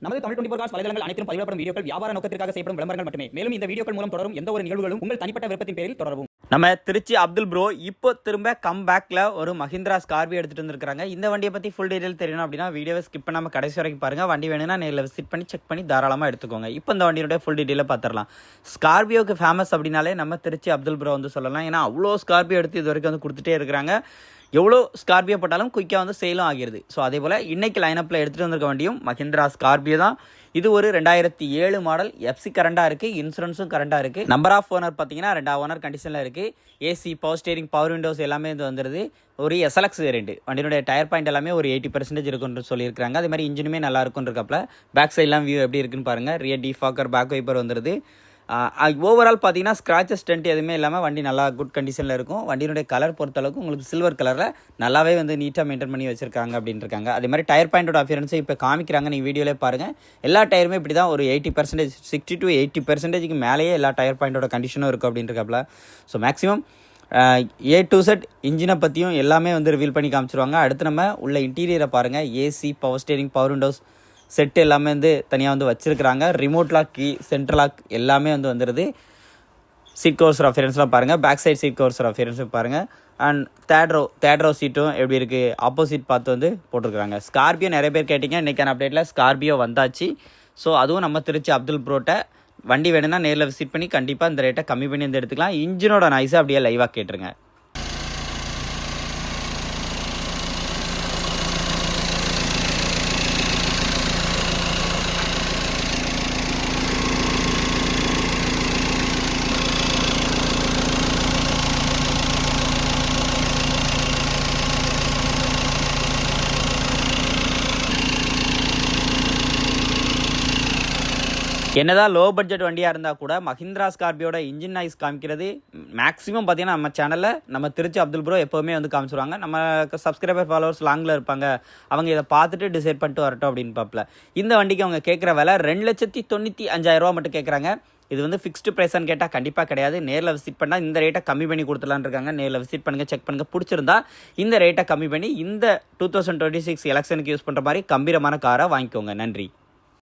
நமது தமிழ் 24 காஸ் வலைதளங்கள் அனைத்தும் பதிவிடப்படும் வீடியோக்கள் வியாபார நோக்கத்திற்காக செய்யப்படும் விளம்பரங்கள் மட்டுமே. மேலும் இந்த வீடியோக்கள் மூலம் தொடரும் எந்த ஒரு நிகழ்வுகளும் உங்கள் தனிப்பட்ட விருப்பத்தின் பேரில் தொடரவும். நம்ம திருச்சி அப்துல் ப்ரோ இப்போ திரும்ப கம் பேக்கில் ஒரு மஹிந்திரா ஸ்கார்பியோ எடுத்துகிட்டு வந்துருக்காங்க. இந்த வண்டியை பற்றி ஃபுல் டீட்டெயில் தெரியணும் அப்படின்னா வீடியோவை ஸ்கிப் பண்ணாமல் கடைசி வரைக்கும் பாருங்கள். வண்டி வேணும்னா நேரில் விசிட் பண்ணி செக் பண்ணி தாராளமாக எடுத்துக்கோங்க. இப்போ இந்த வண்டியோட ஃபுல் டீட்டெயிலாக பார்த்துடலாம். ஸ்கார்பியோக்கு ஃபேமஸ் அப்படின்னாலே நம்ம திருச்சி அப்துல் ப்ரோ வந்து சொல்லலாம். ஏன்னா அவ்வளோ ஸ்கார்பியோ எடுத்து இது வரைக்கும் வந்து கொடுத்துட்டே இருக்கிறாங்க. எவ்வளோ ஸ்கார்பியோ போட்டாலும் குயிக்காக வந்து சேலும் ஆகிடுது. ஸோ அதே போல் இன்றைக்கி லைனப்பில் எடுத்துகிட்டு வந்திருக்க வண்டியும் மஹிந்திரா ஸ்கார்பியோ தான். இது ஒரு 2007 மாடல். எஃப்சி கரண்டாக இருக்குது, இன்சூரன்ஸும் கரண்டாக இருக்குது. நம்பர் ஆஃப் ஓனர் பார்த்தீங்கன்னா 2 ஓனர் கண்டிஷனில் இருக்குது. AC, power steering, power Windows எல்லாமே இது வந்துடுது. ஒரு எஸ்எல்எக்ஸ் வேரியண்ட். வண்டியினுடைய டயர் பாயிண்ட் எல்லாமே ஒரு 80% இருக்குன்னு சொல்லியிருக்காங்க. அதே மாதிரி இன்ஜினுமே நல்லா இருக்குன்னு இருக்கப்பல. பேக் சைட்லாம் வியூ எப்படி இருக்குன்னு பாருங்கள். ரியர் டிஃபாக்கர், பேக் வைப்பர் வந்துடுது. ஓவரால் பார்த்தீங்கன்னா ஸ்க்ராச்சஸ் ஸ்டென்ட் எதுவுமே இல்லாமல் வண்டி நல்லா குட் கண்டிஷனில் இருக்கும். வண்டியினுடைய கலர் பொறுத்தளவுக்கு உங்களுக்கு சில்வர் கலரில் நல்லாவே வந்து நீட்டாக மெயின்டைன் பண்ணி வச்சுருக்காங்க அப்படின்ட்டுருக்காங்க. அதே மாதிரி டயர் பாயிண்டோட அஃபியரன்ஸை இப்போ காமிக்கிறாங்க. நீங்கள் வீடியோவிலே பாருங்கள். எல்லா டயருமே இப்படி தான் ஒரு 80%, 60 to 80% மேலேயே எல்லா டயர் பாயிண்டோட கண்டிஷனும் இருக்கும் அப்படின்ட்டுருக்காப்புல. So maximum A to Z இன்ஜினை பற்றியும் எல்லாமே வந்து ரிவீல் பண்ணி காமிச்சிருவாங்க. அடுத்து நம்ம உள்ள இன்டீரியரை பாருங்கள். AC, power steering, power windows set எல்லாமே வந்து தனியாக வந்து வச்சுருக்கிறாங்க. Remote lock, key, central lock எல்லாமே வந்து வந்துடுது. சீட் கவர்ஸ் ரெஃபரன்ஸ்லாம் பாருங்கள். பேக் சைட் சீட் கவர்ஸ் ரெஃபரன்ஸும் பாருங்கள். அண்ட் தேர்ட் ரோ சீட்டும் எப்படி இருக்குது ஆப்போசிட் பார்த்து வந்து போட்டிருக்கிறாங்க. ஸ்கார்பியோ நிறைய பேர் கேட்டிங்க. இன்றைக்கான அப்டேட்டில் ஸ்கார்பியோ வந்தாச்சு. ஸோ அதுவும் நம்ம திருச்சி அப்துல் ப்ரோட்ட வண்டி வேணும்னா நேரில் விசிட் பண்ணி கண்டிப்பாக இந்த ரேட்டை கம்மி பண்ணி வந்து எடுத்துக்கலாம். இன்ஜினோட நாய்ஸை அப்படியே லைவாக கேட்டுருங்க. என்னதான் லோ பட்ஜெட் வண்டியாக இருந்தால் கூட மஹிந்திரா ஸ்கார்பியோட இன்ஜின் நாய்ஸ் காமிக்கிறது மேக்ஸிமம் பார்த்தீங்கன்னா நம்ம சேனலில் நம்ம திருச்சி அப்துல் ப்ரோ எப்போவுமே வந்து காமிச்சிருவாங்க. நம்ம சப்ஸ்கிரைபர் ஃபாலோவர்ஸ் லாங்கில் இருப்பாங்க. அவங்க இதை பார்த்துட்டு டிசைட் பண்ணிட்டு வரட்டும் அப்படின்னு பார்ப்பல. இந்த வண்டிக்கு அவங்க கேட்குற விலை 2,95,000 மட்டும் கேட்குறாங்க. இது வந்து ஃபிக்ஸ்டு ப்ரைஸ்ன்னு கேட்டால் கண்டிப்பாக கிடையாது. நேரில் விசிட் பண்ணால் இந்த ரேட்டை கம்மி பண்ணி கொடுத்துலான்னு இருக்காங்க. நேரில் விசிட் பண்ணுங்கள், செக் பண்ணுங்கள். பிடிச்சிருந்தா இந்த ரேட்டை கம்மி பண்ணி இந்த 2026 எலெக்ஷனுக்கு யூஸ் பண்ணுற மாதிரி கம்பீரமான காரை வாங்கிக்கோங்க. நன்றி.